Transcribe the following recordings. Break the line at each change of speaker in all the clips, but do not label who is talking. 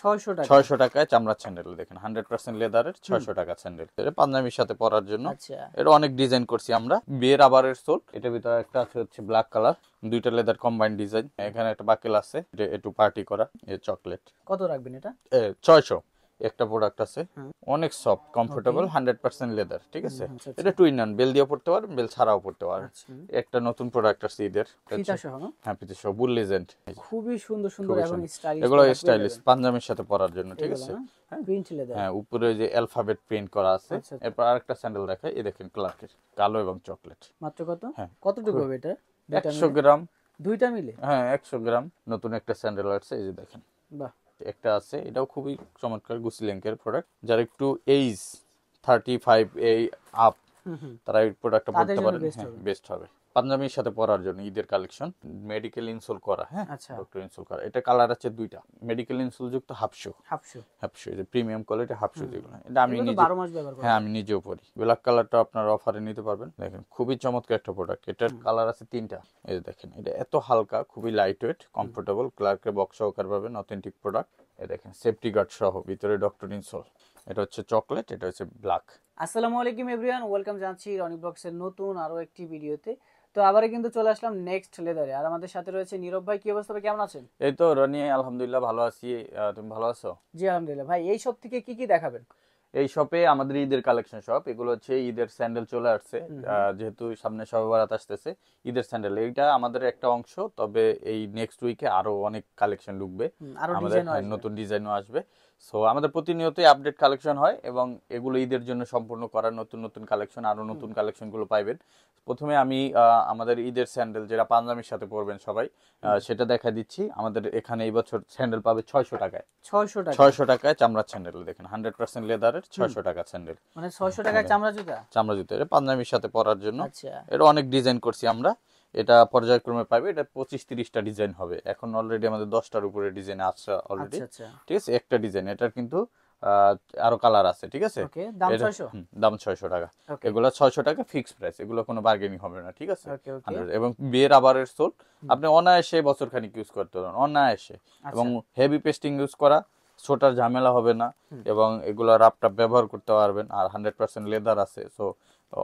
600 টাকা।
600 টাকায় চামড়ার স্যান্ডেল দেখেন 100% লেদারের 600 টাকা স্যান্ডেল। এটা পাঞ্জাবির সাথে পরার জন্য।
আচ্ছা
এটা অনেক ডিজাইন করছি আমরা। বিয়ের রাবারের সোল, এটার ভিতরে একটা আছে হচ্ছে ব্ল্যাক কালার, দুইটা লেদার কম্বাইন ডিজাইন। এখানে একটা বাকেল আছে, এটা একটু পার্টি করা, এই চকলেট।
কত রাখবেন এটা?
600। একটা প্রোডাক্ট আছে,
হুম।
অনেক সফট কমফোর্টেবল, 100% লেদার, ঠিক আছে। এটা টু ইন ওয়ান, বেল দিয়ে পড়তে পারেন, বেল ছাড়াও পড়তে পারেন।
আচ্ছা
একটা নতুন প্রোডাক্ট আছে ঈদের,
ফিতা সহ না?
হ্যাঁ পিতে সব বুল লেজেন্ড।
খুবই সুন্দর সুন্দর
খুবই
এবং
সুন্দর।
স্টাইলিশ
এগুলো স্টাইলিশ পাঞ্জাবির সাথে পরার জন্য, ঠিক
এগুলো
আছে।
না প্রিন্ট লেদার।
হ্যাঁ, উপরে যে অ্যালফাবেট প্রিন্ট করা আছে।
আচ্ছা।
এরপর আরেকটা স্যান্ডেল দেখাই, এই দেখেন ক্লার্কের, কালো এবং চকলেট।
মাত্র কত?
হ্যাঁ।
কতটুকু হবে এটা?
100 গ্রাম।
দুইটা মিলে?
হ্যাঁ 100 গ্রাম। নতুন একটা স্যান্ডেল আছে, এই যে দেখেন।
বাহ।
একটা আছে, এটাও খুবই চমৎকার, গুচি ল্যাঙ্কের প্রোডাক্ট। যারা একটু এইজ 35 এই আপ, তারা এই প্রোডাক্টটা পড়তে পারেন। হ্যাঁ বেস্ট হবে পাঞ্জাবির সাথে পরার জন্য। ঈদের কালেকশন, মেডিকেল ইনসোল করা। হ্যাঁ,
আচ্ছা
ডক্টর ইনসোল করা। এটা কালার আছে দুইটা, মেডিকেল ইনসোল যুক্ত হাফ শু।
হাফ শু
যে প্রিমিয়াম কোয়ালিটি হাফ শু যেগুলো, এটা আমি নিজে
12 মাস ব্যবহার করা।
হ্যাঁ আমি নিজেও পরি। ব্ল্যাক কালারটা আপনার অফারে নিতে পারবেন। দেখেন খুবই চমৎকার একটা প্রোডাক্ট। এটার কালার আছে তিনটা। এই যে দেখেন, এটা এত হালকা, খুবই লাইট ওয়েট, কমফোর্টেবল, ক্লার্কের বক্স সহকারে পাবেন, অথেন্টিক প্রোডাক্ট। এই দেখেন সেফটি গার্ড সহ, ভিতরে ডক্টর ইনসোল। এটা হচ্ছে চকলেট, এটা হচ্ছে ব্ল্যাক।
আসসালামু আলাইকুম এভরিওয়ান, ওয়েলকাম জানাচ্ছি রনি ব্লগসের নতুন আরো একটি ভিডিওতে। তো আবারও কিন্তু চলে আসলাম নেক্সট লেদারে, আর আমাদের সাথে রয়েছে নীরব ভাই। কি অবস্থা ভাই, কেমন আছেন?
এই তো রনি, আলহামদুলিল্লাহ ভালো আছি। তুমি ভালো আছো?
জি আলহামদুলিল্লাহ। ভাই এই সব থেকে কি কি দেখাবেন?
এই শপে আমাদের ঈদের কালেকশন শপ। এগুলো হচ্ছে ঈদের স্যান্ডেল চলে আসছে, যেহেতু সামনে শবে বরাত আসতেছে। ঈদের স্যান্ডেল এইটা আমাদের একটা অংশ, তবে এই নেক্সট উইকে আরো অনেক কালেকশন ঢুকবে, আমাদের নতুন ডিজাইনও আসবে। সো আমাদের প্রতিনিয়তই আপডেট কালেকশন হয়, এবং এগুলো ঈদের জন্য সম্পূর্ণ করা নতুন নতুন কালেকশন, আরো নতুন কালেকশন গুলো পাইবেন। প্রথমে আমি আমাদের ঈদের স্যান্ডেল যেটা পাঞ্জাবির সাথে পরবেন সবাই, সেটা দেখা দিচ্ছি। আমাদের এখানে এই বছর স্যান্ডেল পাবে 600 টাকায়। 600 টাকায় চামড়ার স্যান্ডেল দেখেন, 100% লেদারের 600 টাকা স্যান্ডেল।
মানে 600 টাকায় চামড়া জুতা?
চামড়া জুতা, এটা পাঞ্জাবির সাথে পরার জন্য।
আচ্ছা।
এটা অনেক ডিজাইন করছি আমরা, এটা পর্যায়ক্রমে পাবে। এটা 25-30টা ডিজাইন হবে। এখন অলরেডি আমাদের 10টার উপরে ডিজাইন আছে অলরেডি, ঠিক আছে। একটা ডিজাইন, এটার কিন্তু আরো কালার আছে, ঠিক আছে। দাম 600 টাকা। এগুলো 600 টাকা ফিক্সড প্রাইস, এগুলো কোনো বার্গেনিং হবে না, ঠিক আছে। এবং বিয়ের রাবারের সোল, আপনি অনায়াসে বছর খানিক ইউজ করতে পারেন, অনায়াসে। এবং হেভি পেস্টিং ইউজ করা, ছোটার ঝামেলা হবে না, এবং এগুলো রাপটাপ ব্যবহার করতে পারবেন। আর 100% লেদার আছে, সো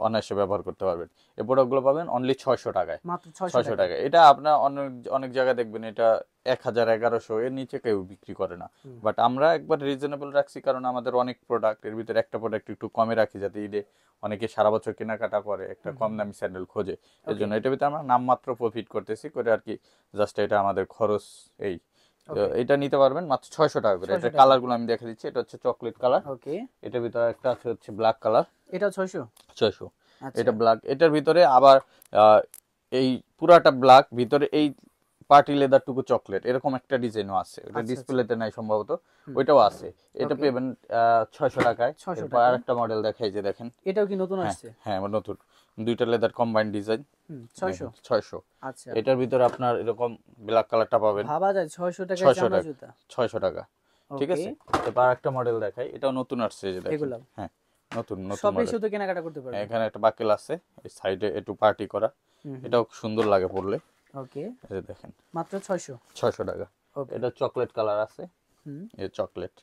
অনায়াসে ব্যবহার করতে পারবেন। এই প্রোডাক্টগুলো পাবেন অনলি 600 টাকায়।
মাত্র
600 টাকায়। এটা আপনার অনেক অনেক জায়গায় দেখবেন এটা 1000-1100 এর নিচে কেউ বিক্রি করে না। বাট আমরা একবার রিজনেবল রাখছি, কারণ আমাদের অনেক প্রোডাক্ট, এর ভিতরে একটা প্রোডাক্ট একটু কমে রাখি, যাতে ঈদে অনেকে সারা বছর কেনাকাটা করে, একটা কম দামি স্যান্ডেল খোঁজে। এর জন্য এটার ভিতরে আমরা নামমাত্র প্রফিট করতেছি করে আর কি, জাস্ট এটা আমাদের খরচ। এই এটা নিতে পারবেন মাত্র 600 টাকা করে। এটা কালার গুলো আমি দেখে দিচ্ছি। এটা হচ্ছে চকলেট কালার, এটার ভিতরে একটা আছে হচ্ছে ব্ল্যাক কালার,
এটা 600।
এটা ব্ল্যাক। এটার ভিতরে আবার এই পুরাটা ব্ল্যাক, ভিতরে এই পার্টি লেদার টুকু চকলেট, এরকম একটা ডিজাইনও আছে। এটা ডিসপ্লেতে নাই সম্ভবত, ওইটাও আছে। এটা পেবেন 600 টাকায়। আর একটা মডেল দেখাই, যে দেখেন,
এটাও কি নতুন আসছে?
হ্যাঁ নতুন, দুইটা লেদার কম্বাইন ডিজাইন। 600।
আচ্ছা।
এটার ভিতরে আপনার এরকম ব্ল্যাক কালারটা পাবেন।
ভাবা যায় 600 টাকায় চামড়া জুতা।
600 টাকা, ঠিক আছে। এবার একটা মডেল দেখাই, এটাও নতুন আসছে, যে দেখেন। হ্যাঁ নতুন নতুন
সবই শুধু কেনাকাটা করতে পারবেন।
এখানে একটা বাকেল আছে, এই সাইডে একটু পার্টি করা, এটাও সুন্দর লাগে পরলে।
ওকে,
এই দেখেন
মাত্র
600 টাকা। এটা চকলেট কালার আছে, এই চকলেট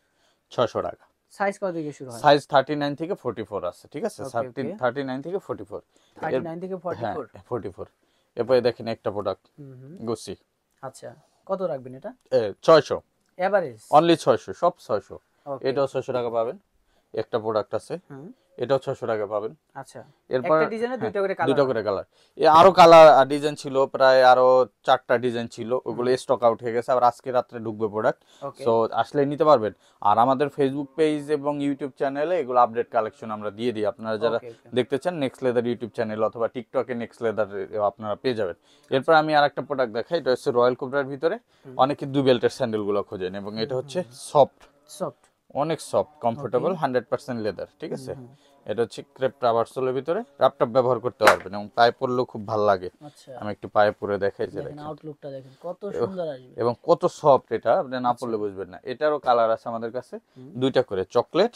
600 টাকা।
সাইজ কত থেকে শুরু হয়?
সাইজ 39 থেকে 44 আছে, ঠিক আছে। 39 থেকে 44।
39 থেকে
44। এরপরে দেখেন একটা প্রোডাক্ট গুচি।
আচ্ছা, কত রাখবেন এটা?
600
এভারেজ,
অনলি 600, সব 600। এটাও 600 টাকা পাবেন। একটা প্রোডাক্ট আছে, এটাও 600 টাকা পাবেন।
আচ্ছা,
এরপর
একটা ডিজাইনে
দুটো করে কালার। আরো কালার ডিজাইন ছিল, প্রায় আরো 4টা ডিজাইন ছিল, ওগুলো স্টক আউট হয়ে গেছে। আবার আজকে রাত্রে ঢুকবে প্রোডাক্ট, সো আসলে নিতে পারবেন। আর আমাদের ফেসবুক পেজ এবং ইউটিউব চ্যানেলে এগুলো আপডেট কালেকশন আমরা দিয়ে দিই। আপনারা যারা দেখতে চান নেক্সট লেদার ইউটিউব চ্যানেল অথবা টিকটকে নেক্সট লেদার আপনারা পেয়ে যাবেন। এরপর আমি আরেকটা প্রোডাক্ট দেখাই, এটা হচ্ছে রয়্যাল কোবরার ভিতরে। অনেকে 2 বেল্টের স্যান্ডেল গুলো খোঁজেন, এবং এটা হচ্ছে সফট, অনেক সফট, কমফোর্টেবল, 100% লেদার, ঠিক আছে। এটা হচ্ছে ক্রেপ রাবার সোলের ভিতরে, ল্যাপটপ ব্যবহার করতে পারবেন, এবং পায়ে পরলেও খুব ভালো লাগে। আমি একটু পায়ে পরে দেখাই, যে দেখেন
আউটলুকটা দেখেন কত সুন্দর আসবে,
এবং কত সফট। এটা আপনি না পরলে বুঝবেন না। এটারও কালার আছে আমাদের কাছে, দুইটা করে চকলেট,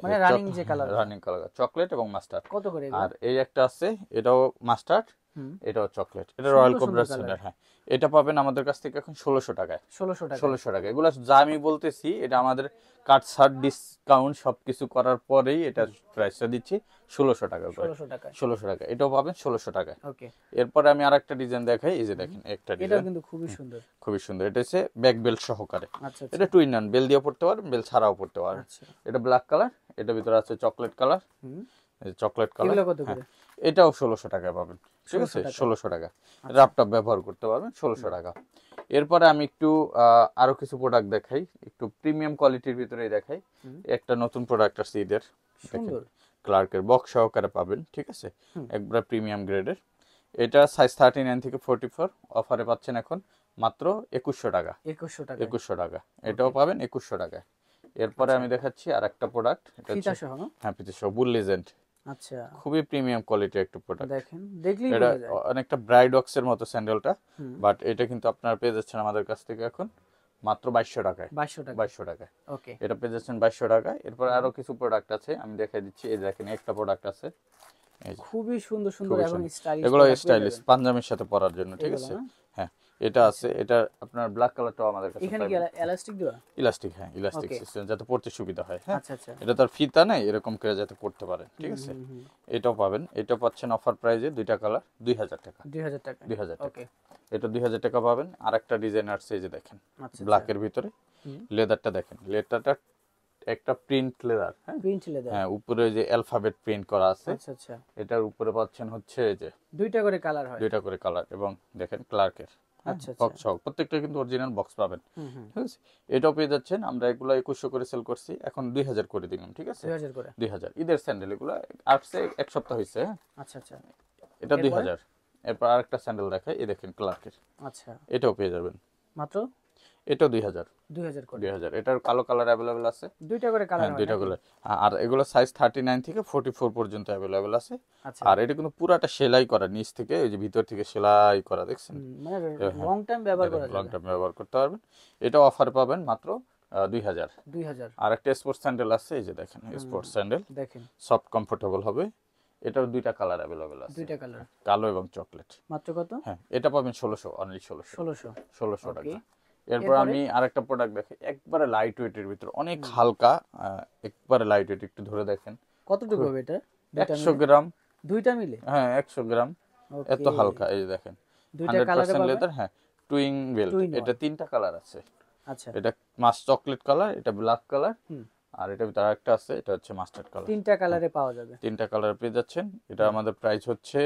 মানে রানিং যে কালার,
রানিং কালার চকলেট এবং মাস্টার্ড।
কত করে?
আর এই একটা আছে, এটাও মাস্টার্ড,
হুম,
এটাও চকলেট, এটা
সুন্দর
রয়্যাল
সুন্দর
কোবরা
colour।
স্যান্ডেল। হ্যাঁ, এটা পাবেন আমাদের কাছ থেকে এখন 1600 টাকায়।
1600 টাকা।
1600 টাকা। এগুলো যা আমি বলতেছি এটা আমাদের কাট ছাড় ডিসকাউন্ট সবকিছু করার পরেই এটা প্রাইসটা দিচ্ছি 1600 টাকা করে।
1600 টাকায়।
1600 টাকা, এটাও পাবেন 1600 টাকায়।
ওকে।
এরপরে আমি আরেকটা ডিজাইন দেখাই, এই যে দেখেন একটা
এটাও
ডিজাইন
কিন্তু খুবই সুন্দর।
খুবই সুন্দর। এটা হচ্ছে ব্যাক বেল্ট সহকারে।
আচ্ছা আচ্ছা।
এটা টুইন নান, বেল দিয়ে পড়তে পারেন, বেল ছাড়াও পড়তে পারেন।
আচ্ছা।
এটা ব্ল্যাক কালার, এটা ভিতরে আছে চকলেট কালার,
হুম,
চকলেট কালার।
এগুলো কত করে?
এটাও 1600 টাকায় পাবেন, ঠিক
1600
আছে?
টাকায়।
1600 টাকা
আচ্ছা।
রাফটাপ ব্যবহার করতে পারবেন 1600 টাকা। এরপরে আমি একটু আরো কিছু প্রোডাক্ট দেখাই, একটু প্রিমিয়াম কোয়ালিটির ভিতরেই দেখাই।
হুম,
একটা নতুন প্রোডাক্ট আছে ঈদের, দেখেন
সুন্দর।
ক্লার্কের বক্স সহকারে পাবেন, ঠিক আছে?
হুম।
একবার প্রিমিয়াম গ্রেডের। এটা সাইজ 39 থেকে 44, অফারে পাচ্ছেন এখন মাত্র 2100 টাকা।
2100 টাকা।
2100 টাকা, এটাও পাবেন 2100 টাকায়। এরপরে আমি দেখাচ্ছি আর একটা প্রোডাক্ট, এটা
ফিতা
হচ্ছে
সহ না?
হ্যাঁ ফিতে সহ, বুল লেজেন্ড।
আচ্ছা।
খুবই প্রিমিয়াম কোয়ালিটির একটা প্রোডাক্ট।
দেখেন, দেখলেই
এটা
বোঝা যায়।
অনেকটা ব্রাইডক্স এর মতো স্যান্ডেলটা,
হুম,
বাট এটা কিন্তু আপনারা পেয়ে যাচ্ছেন আমাদের কাছ থেকে এখন মাত্র 2200 টাকায়।
2200 টাকা।
2200 টাকায়
ওকে।
এটা পেয়ে যাচ্ছেন 2200 টাকায়। এরপর আরো কিছু প্রোডাক্ট আছে, আমি দেখাই দিচ্ছি। এই দেখেন একটা প্রোডাক্ট আছে, এই যে
খুবই সুন্দর সুন্দর
খুবই
এবং
সুন্দর।
স্টাইলিশ
এগুলো
প্রোডাক্ট পেয়ে
স্টাইলিশ
যাবেন।
পাঞ্জাবির সাথে পরার জন্য, ঠিক
এগুলো
আছে?
না?
হ্যাঁ, এটা আছে, এটা আপনার ব্ল্যাক কালারটাও আমাদের কাছে
এখানে কি
পাবেন।
এলাস্টিক দেওয়া?
ইলাস্টিক, হ্যাঁ ইলাস্টিক
ওকে।
সিস্টেম, যাতে পড়তে সুবিধা হয়। হ্যাঁ,
আচ্ছা আচ্ছা।
এটা তার ফিতা নাই, এরকম করে যাতে পড়তে পারেন, ঠিক আছে?
হুম, হুম।
এটাও পাবেন, এটা পাচ্ছেন অফার প্রাইজে, দুইটা কালার 2000 টাকা।
2000 টাকা।
2000 টাকা,
ওকে।
এটা 2000 টাকা পাবেন। আর একটা ডিজাইন আসছে, এই যে দেখেন
আচ্ছা
ব্ল্যাকের ভিতরে,
হুম।
লেদারটা দেখেন, লেদারটা একটা প্রিন্ট লেদার। হ্যাঁ,
প্রিন্ট লেদার।
হ্যাঁ, উপরে যে অ্যালফাবেট প্রিন্ট করা আছে,
আচ্ছা আচ্ছা।
এটার উপরে পাচ্ছেন হচ্ছে এই যে
দুইটা করে কালার হয়।
দুইটা করে কালার, এবং দেখেন ক্লার্কের
আচ্ছা আচ্ছা।
বক্স সহ, প্রত্যেকটা কিন্তু অরিজিনাল বক্স পাবেন,
হুম হুম।
ঠিক আছে? এটাও পেয়ে যাচ্ছেন। আমরা এগুলো 2100 করে সেল করছি, এখন 2000 করে দিলাম, ঠিক আছে?
2000 করে।
2000 ঈদের স্যান্ডেল, এগুলো আসছে এক সপ্তাহ হয়েছে। হ্যাঁ,
আচ্ছা আচ্ছা।
এটা
এরপরে?
2000। এরপর আরেকটা স্যান্ডেল দেখাই, এই দেখেন ক্লার্কের,
আচ্ছা।
এটাও পেয়ে যাবেন,
মাত্র
এটাও 2000।
2000 করে।
2000, এটার কালো কালার অ্যাভেলেবেল আছে।
দুইটা করে কালার
হ্যাঁ,
হয়
দুইটা
নাকি?
কালার। আর এগুলো সাইজ 39 থেকে 44 পর্যন্ত অ্যাভেলেবেল আছে।
আচ্ছা।
আর এটা কিন্তু পুরাটা সেলাই করা, নিচ থেকে ওই যে ভিতর থেকে সেলাই করা, দেখছেন?
মানে
হ্যাঁ,
লং টাইম ব্যবহার করা
লং
যাবে।
টার্ম ব্যবহার করতে পারবেন। এটা অফার পাবেন মাত্র 2000।
2000।
আর একটা স্পোর্টস স্যান্ডেল আছে, এই যে দেখেন স্পোর্টস স্যান্ডেল,
দেখেন,
সফট কমফোর্টেবল হবে। এটার দুইটা কালার অ্যাভেলেবেল আছে,
দুইটা কালার।
কালো এবং চকলেট।
মাত্র কত?
হ্যাঁ, এটা পাবেন 1600, অনলি 1600।
1600।
1600
ওকে।
টাকা। এরপর
এরপরে?
আমি আরেকটা প্রোডাক্ট দেখি, একবারে লাইট ওয়েটের ভিতর, অনেক হালকা, একবারে লাইট ওয়েট, একটু ধরে দেখেন।
কতটুকু হবে এটা?
100 গ্রাম।
দুইটা মিলে?
হ্যাঁ, 100 গ্রাম, এত
ওকে।
হালকা। এই যে দেখেন
দুইটা কালারে
100%
পাবে?
লেদার। হ্যাঁ, টুইং বেল্ট।
Twin
এটা
one।
তিনটা কালার আছে,
আচ্ছা।
এটা মাস্ট চকলেট কালার, এটা ব্ল্যাক কালার,
হুম।
আর এটা ভিতরে আরেকটা আছে, এটা হচ্ছে মাস্টার্ড কালার।
তিনটা কালারে পাওয়া যাবে।
তিনটা কালার পেয়ে যাচ্ছেন। এটা আমাদের প্রাইস হচ্ছে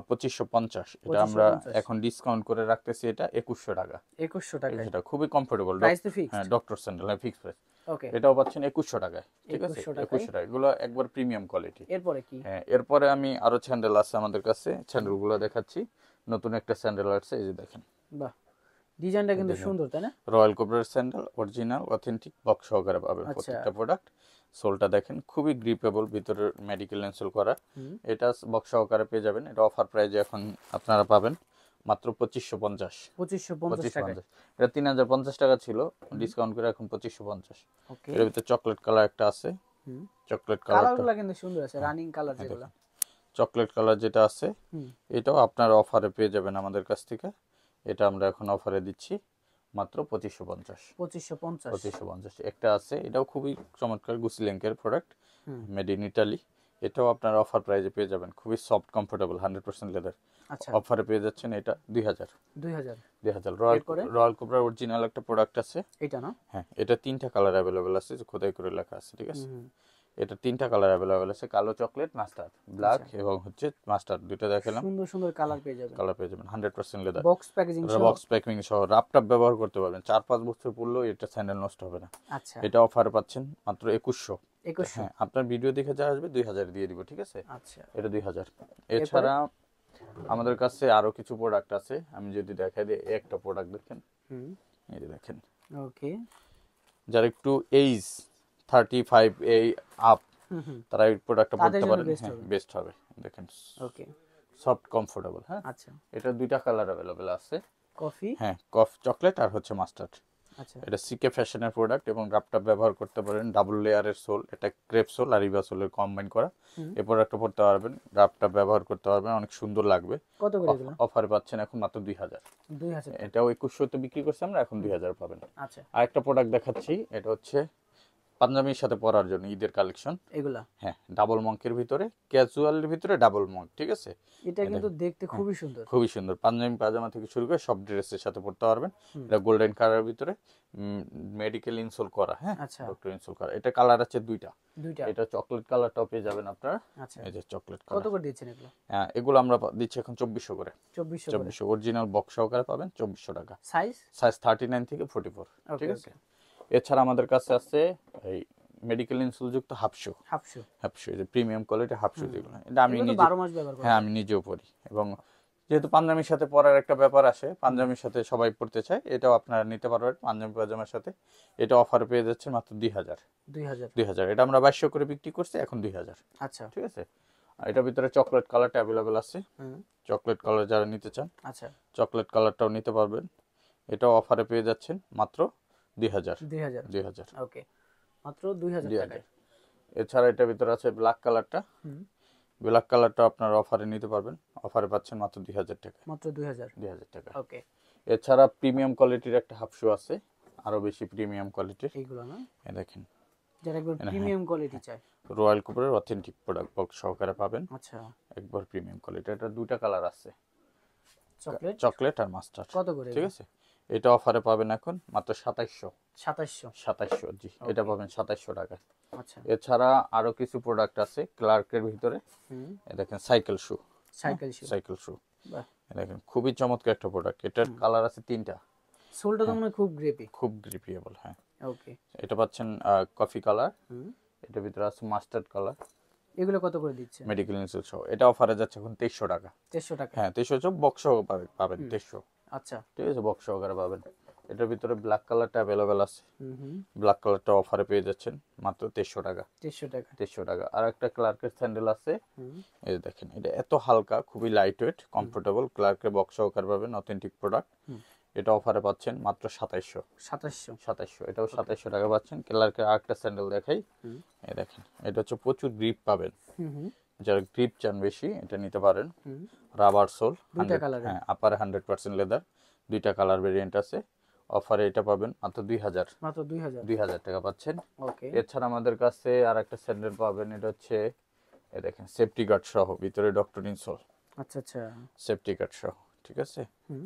2550। এটা আমরা
2550।
এখন ডিসকাউন্ট করে রাখতেছি, এটা 2100 টাকা।
2100 টাকায়।
এটা খুবই কমফোর্টেবল।
প্রাইস তো ফিক্সড।
হ্যাঁ, ডক্টর স্যান্ডেল, হ্যাঁ ফিক্স প্রাইস।
ওকে।
এটাও পাচ্ছেন 2100 টাকায়, ঠিক আছে?
2100 টাকায়।
2100 টাকা, এগুলো একবার প্রিমিয়াম কোয়ালিটি।
এরপরে কি?
হ্যাঁ, এরপরে আমি আরো স্যান্ডেল আছে আমাদের কাছে, স্যান্ডেলগুলো দেখাচ্ছি। নতুন একটা স্যান্ডেল আছে, এই যে দেখেন,
বাহ, ডিজাইনটা কিন্তু সুন্দর, তাই না?
রয়্যাল কোবরার স্যান্ডেল, অরিজিনাল অথেন্টিক বক্স সহকারে পাবেন
আচ্ছা।
প্রত্যেকটা প্রোডাক্ট। সোলটা দেখেন খুবই গ্রিপেবল, ভিতরে মেডিকেল ইনসোল করা।
হুম।
এটা বক্স সহকারে পেয়ে যাবেন। এটা অফার প্রাইজে এখন আপনারা পাবেন মাত্র 2550।
2550 টাকায়।
2550, এটা 3050 টাকা ছিল, ডিসকাউন্ট করে এখন 2550।
ওকে।
এর ভিতরে চকলেট কালার একটা আছে,
হুম।
চকলেট কালারটা,
কালারগুলো কিন্তু সুন্দর আছে, রানিং কালার যেগুলো।
চকলেট কালার যেটা আছে,
হুম।
এটাও আপনারা অফারে পেয়ে যাবেন আমাদের কাছ থেকে। এটা আমরা এখন অফারে দিচ্ছি মাত্র 2550।
2550।
2550 একটা আছে, এটাও খুবই চমৎকার, গুচি ল্যাঙ্কের product,
hmm.
Made in Italy. এটাও আপনারা অফার প্রাইজে পেয়ে যাবেন, খুবই সফট কমফোর্টেবল, 100% লেদার।
আচ্ছা।
অফারে পেয়ে যাচ্ছেন এটা 2000।
2000।
2000
এরপরে?
রয়্যাল কোবরার অরিজিনাল একটা প্রোডাক্ট আছে।
এটা না?
হ্যাঁ, এটা তিনটা কালার অ্যাভেলেবেল আছে, যে খোদাই করে লেখা আছে, ঠিক আছে?
হুম।
এটা তিনটা কালার অ্যাভেলেবেল আছে, কালো, চকলেট, মাস্টার্ড, ব্ল্যাক এবং হচ্ছে মাস্টার্ড, দুইটা দেখালাম।
সুন্দর সুন্দর কালার পেয়ে যাবেন।
কালার পেয়ে যাবেন, 100% লেদার,
বক্স প্যাকেজিং সহ।
বক্স প্যাকিং সহ, রাপটাপ ব্যবহার করতে পারবেন, 4-5 বছর পরলেও এটা স্যান্ডেল নষ্ট হবে না।
আচ্ছা।
এটা অফারে পাচ্ছেন মাত্র 2100।
2100।
হ্যাঁ, আপনার ভিডিও দেখে যা আসবে 2000 দিয়ে দিব, ঠিক আছে?
আচ্ছা।
এটা 2000। এছাড়া আমাদের কাছে আরো কিছু প্রোডাক্ট আছে, আমি যদি দেখাই দিই, একটা প্রোডাক্ট দেখেন,
হুম।
এই যে দেখেন,
ওকে।
যারা একটু এইজ 35 এই আপ,
হুম হুম।
তারা এই প্রোডাক্টটা
তাদের
পড়তে
জন্য
পারেন।
best
হ্যাঁ,
হবে।
বেস্ট হবে। দেখেন,
ওকে।
Soft comfortable. হ্যাঁ,
আচ্ছা।
এটা দুইটা কালার অ্যাভেলেবেল আছে।
কফি।
হ্যাঁ, চকলেট আর হচ্ছে মাস্টার্ড।
আচ্ছা
এটা সিকে ফ্যাশনের প্রোডাক্ট এবং রাপটা ব্যবহার করতে পারেন, ডাবল লেয়ারের সোল, এটা ক্রেপ সোল আর রিবা সোলের কম্বাইন করা। এই প্রোডাক্টটা পড়তে পারবেন, রাপটা ব্যবহার করতে পারবেন, অনেক সুন্দর লাগবে।
কত করে এগুলো?
অফারে পাচ্ছেন এখন মাত্র 2000।
2000 টাকা।
এটাও 2100 বিক্রি করছি আমরা, এখন 2000 পাবেন।
আচ্ছা
আরেকটা প্রোডাক্ট দেখাচ্ছি, এটা হচ্ছে পাঞ্জাবির সাথে পরার জন্য ঈদের কালেকশন।
এগুলা
হ্যাঁ, ডাবল মঙ্কের ভিতরে, ক্যাজুয়ালের ভিতরে ডাবল মঙ্ক, ঠিক আছে।
এটা কিন্তু দেখতে খুবই সুন্দর।
খুবই সুন্দর, পাঞ্জাবি পাজামা থেকে শুরু করে সব ড্রেসের সাথে পড়তে পারবেন। এটা গোল্ডেন কালারের ভিতরে মেডিকেল ইনসোল করা, হ্যাঁ
আচ্ছা
ডক্টর ইনসোল করা। এটা কালার আছে দুইটা,
দুইটা।
এটা চকলেট কালারটাও পেয়ে যাবেন আপনারা।
আচ্ছা
এই যে চকলেট
কত
কালার।
করে দিচ্ছেন এগুলো?
হ্যাঁ, এগুলো আমরা দিচ্ছি এখন 2400 করে।
2400 করে।
2400 অরিজিনাল বক্স সহকারে পাবেন 2400 টাকা।
সাইজ
সাইজ 39 থেকে 44,
ওকে
ঠিক
ওকে।
আছে। এছাড়া আমাদের কাছে আছে এই মেডিকেল ইনসোল যুক্ত হাফ শু।
হাফশো।
হাফ শু, যে প্রিমিয়াম কোয়ালিটি হাফ শু যেগুলো, এটা আমি
এগুলো তো
নিজে
12 মাস ব্যবহার করা
হ্যাঁ
যায়।
আমি নিজেও পরি। এবং যেহেতু পাঞ্জাবির সাথে পরার একটা ব্যাপার আসে, পাঞ্জাবির সাথে সবাই পড়তে চায়, এটাও আপনারা নিতে পারবেন পাঞ্জাবি পাজামার সাথে। এটা অফার পেয়ে যাচ্ছে মাত্র 2000।
2000।
এটা আমরা 2200 করে বিক্রি করছি, এখন 2000,
আচ্ছা
ঠিক আছে। আর এটার ভিতরে চকলেট কালারটা অ্যাভেলেবেল আছে।
হুম
চকলেট কালার যারা নিতে চান,
আচ্ছা
চকলেট কালারটাও নিতে পারবেন। এটাও অফারে পেয়ে যাচ্ছেন মাত্র 2000।
2000 ওকে, মাত্র 2000 টাকায়।
এছাড়া এটার ভিতরে আছে ব্ল্যাক কালারটা।
হুম
ব্ল্যাক কালারটা আপনারা অফারে নিতে পারবেন, অফারে পাচ্ছেন মাত্র 2000 টাকা।
মাত্র 2000
টাকা।
ওকে।
এছাড়া প্রিমিয়াম কোয়ালিটির একটা হাফ শু আছে, আরো বেশি প্রিমিয়াম কোয়ালিটির।
এইগুলো না,
এই দেখেন,
যারা একবার প্রিমিয়াম কোয়ালিটি চায়।
রয়্যাল কুপারের অথেন্টিক প্রোডাক্ট বক্স সহকারে পাবেন,
আচ্ছা
একবার প্রিমিয়াম কোয়ালিটি। এটা দুইটা কালার আছে,
চকলেট
চকলেট আর মাস্টার্ড,
কত করে?
ঠিক আছে। এটা অফারে পাবেন এখন মাত্র 2700।
2700।
জি, এটা পাবেন 2700 টাকা।
আচ্ছা
এছাড়া আরো কিছু প্রোডাক্ট আছে ক্লার্কের ভিতরে।
হুম
এই দেখেন সাইকেল শু,
সাইকেল শু।
বাহ, এই দেখেন খুবই চমৎকার একটা প্রোডাক্ট। এটার কালার আছে তিনটা।
সোলটা তো মনে হয় খুব গ্রেপি।
খুব গ্রিপিয়েবল, হ্যাঁ।
ওকে
এটা পাচ্ছেন কফি কালার,
হুম
এটার ভিতরে আছে মাস্টার্ড কালার,
এগুলো কত করে দিচ্ছে?
মেডিকেল ইনসুল সহ। এটা অফারে যাচ্ছে এখন 2300 টাকা।
2300 টাকা।
হ্যাঁ 2300 বক্স সহ পাবেন 2300,
আচ্ছা
ঠিক আছে, বক্স সহকারে পাবেন। এটার ভিতরে ব্ল্যাক কালারটা অ্যাভেলেবেল আছে,
হুম
ব্ল্যাক কালারটা অফারে পেয়ে যাচ্ছেন মাত্র 2300 টাকা।
2300 টাকা।
2300 টাকা। আর একটা ক্লার্কের স্যান্ডেল আছে,
হুম
এই যে দেখেন, এটা এত হালকা, খুবই লাইট ওয়েট, কমফোর্টেবল, ক্লার্কের বক্স সহকারে পাবেন, অথেন্টিক প্রোডাক্ট। এটা অফারে পাচ্ছেন মাত্র 2700।
2700।
এটাও 2700 টাকা পাচ্ছেন। ক্লার্কের আরেকটা স্যান্ডেল দেখাই, এই দেখেন, এটা হচ্ছে প্রচুর গ্রিপ পাবেন।
হুম
যারা গ্রিপ চান বেশি, এটা নিতে পারেন।
হুম
রাবার সোল,
দুইটা কালার।
হ্যাঁ আপারে 100% লেদার, দুইটা কালার ভেরিয়েন্ট আছে। অফারে এটা পাবেন মাত্র 2000।
মাত্র 2000।
2000 টাকা পাচ্ছেন।
ওকে
এছাড়া আমাদের কাছে আর একটা স্যান্ডেল পাবেন, এটা হচ্ছে এই দেখেন সেফটি গার্ড সহ, ভিতরে ডক্টর ইনসোল,
আচ্ছা আচ্ছা
সেফটি গার্ড সহ, ঠিক আছে।
হুম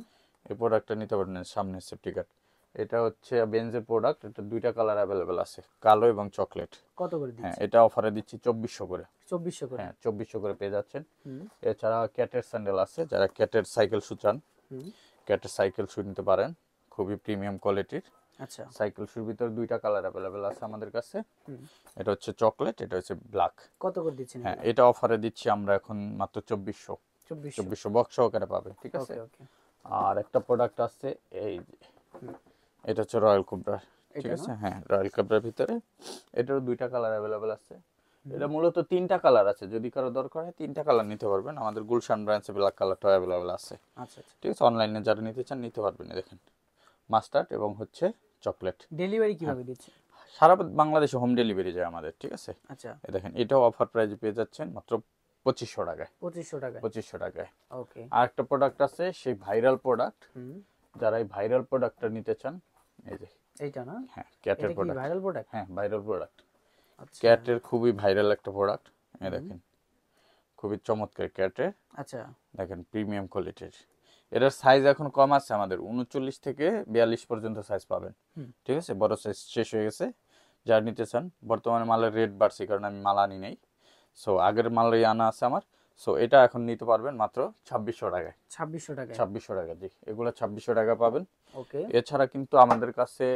এই প্রোডাক্টটা নিতে পারেন, সামনে সেফটি গার্ড। এটা হচ্ছে বেনজের প্রোডাক্ট, এটা দুইটা কালার অ্যাভেলেবেল আছে, কালো এবং চকলেট।
কত করে
হ্যাঁ
দিচ্ছে?
এটা অফারে দিচ্ছি 2400 করে।
2400 করে।
হ্যাঁ 2400 করে পেয়ে যাচ্ছেন।
হুম
এছাড়া ক্যাটের স্যান্ডেল আছে, যারা ক্যাটের সাইকেল শু চান,
হুম
ক্যাটের সাইকেল শু নিতে পারেন, খুবই প্রিমিয়াম কোয়ালিটির।
আচ্ছা
সাইকেল শুর ভিতরে দুইটা কালার অ্যাভেলেবেল আছে আমাদের কাছে,
হুম
এটা হচ্ছে চকলেট, এটা হচ্ছে ব্ল্যাক।
কত করে দিচ্ছেন?
হ্যাঁ এটা অফারে দিচ্ছি আমরা এখন মাত্র 2400। 2400 বক্স সহকারে পাবে, ঠিক আছে।
ওকে ওকে।
আর একটা প্রোডাক্ট আছে, এই যে, এটা হচ্ছে রয়্যাল কোবরা, ঠিক
এটা
আছে। হ্যাঁ রয়্যাল কোবরার ভিতরে এটারও দুইটা কালার অ্যাভেলেবেল আছে। এটা মূলত তিনটা কালার আছে, যদি কারো দরকার হয় তিনটা কালার নিতে পারবেন। আমাদের গুলশান ব্রাঞ্চে ব্ল্যাক কালারটা অ্যাভেলেবেল আছে,
আচ্ছা আচ্ছা।
ঠিক আছে। অনলাইনে যারা নিতে চান নিতে পারবেন। এই দেখেন মাস্টার্ড এবং হচ্ছে চকলেট।
ডেলিভারি কিভাবে দিচ্ছে?
সারা বাংলাদেশে হোম ডেলিভারি যায় আমাদের, ঠিক আছে।
আচ্ছা
এই দেখেন এটাও অফার প্রাইজে পেয়ে যাচ্ছেন মাত্র 2500 টাকায়।
2500 টাকা।
2500 টাকায়।
ওকে
আর একটা প্রোডাক্ট আছে, সেই ভাইরাল প্রোডাক্ট,
হুম
যারা এই ভাইরাল প্রোডাক্টটা নিতে চান, এই যে,
এইটা না,
হ্যাঁ ক্যাটের
এটা কি
প্রোডাক্ট,
ভাইরাল প্রোডাক্ট?
হ্যাঁ ভাইরাল প্রোডাক্ট,
আচ্ছা
ক্যাটের খুবই ভাইরাল একটা প্রোডাক্ট। এই দেখেন খুবই চমৎকার ক্যাটের,
আচ্ছা
দেখেন প্রিমিয়াম কোয়ালিটির। এটার সাইজ এখন কম আছে, আমাদের 39 থেকে 42 পর্যন্ত সাইজ পাবেন, ঠিক আছে। বড় সাইজ শেষ হয়ে গেছে, যারা নিতে চান। বর্তমানে মালের রেট বাড়ছে, কারণ আমি মাল আনি নাই, সো আগের মালই আনা আছে আমার। সো এটা এখন নিতে পারবেন মাত্র 2600 টাকায়।
2600 টাকা।
2600 টাকা, জি, এগুলো 2600 টাকা পাবেন।
ওকে
এছাড়া কিন্তু আমাদের কাছে,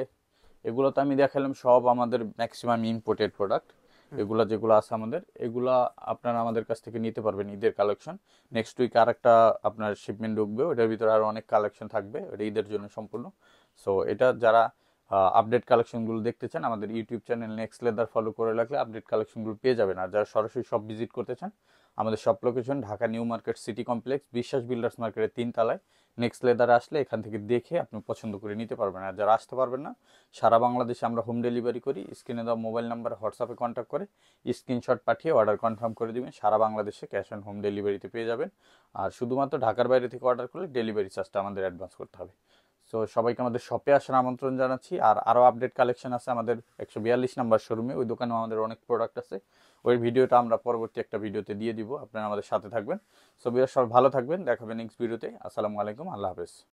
এগুলো তো আমি দেখালাম সব আমাদের ম্যাক্সিমাম ইম্পোর্টেড প্রোডাক্ট। এগুলা যেগুলো আছে আমাদের, এগুলা আপনারা আমাদের কাছ থেকে নিতে পারবেন ঈদের কালেকশন। নেক্সট উইক আর একটা আপনার শিপমেন্ট ঢুকবে, ওটার ভিতরে আরো অনেক কালেকশন থাকবে, ওটা ঈদের জন্য সম্পূর্ণ। সো এটা যারা আপডেট কালেকশনগুলো দেখতে চান, আমাদের YouTube channel next leather follow করে রাখলে আপডেট কালেকশনগুলো পেয়ে যাবেন। আর যারা সরাসরি সব ভিজিট করতে চান, আমাদের সব location Dhaka new market city complex, বিশ্বাস বিল্ডার্স মার্কেটের 3 তলায়, নেক্সট লেদারে আসলে এখান থেকে দেখে আপনি পছন্দ করে নিতে পারবেন। আর যারা আসতে পারবেন না, সারা বাংলাদেশে আমরা হোম ডেলিভারি করি। স্ক্রিনে দেওয়া মোবাইল নাম্বারে হোয়াটসঅ্যাপে কন্ট্যাক্ট করে স্ক্রিনশট পাঠিয়ে অর্ডার কনফার্ম করে দিবেন। সারা বাংলাদেশে ক্যাশ অন হোম ডেলিভারিতে পেয়ে যাবেন। আর শুধুমাত্র ঢাকার বাইরে থেকে অর্ডার করলে ডেলিভারি চার্জটা আমাদের অ্যাডভান্স করতে হবে। সো সবাইকে আমাদের শপে আসার আমন্ত্রণ জানাচ্ছি। আর আরও আপডেট কালেকশন আছে আমাদের 142 নাম্বার শোরুমে, ওই দোকানেও আমাদের অনেক প্রোডাক্ট আছে। ওই ভিডিওটা আমরা পরবর্তী একটা ভিডিওতে দিয়ে দিব, আপনারা আমাদের সাথে থাকবেন। সো বিয়ার সবাই ভালো থাকবেন, দেখাবেন নেক্সট ভিডিওতে। আসসালামু আলাইকুম, আল্লাহ হাফেজ।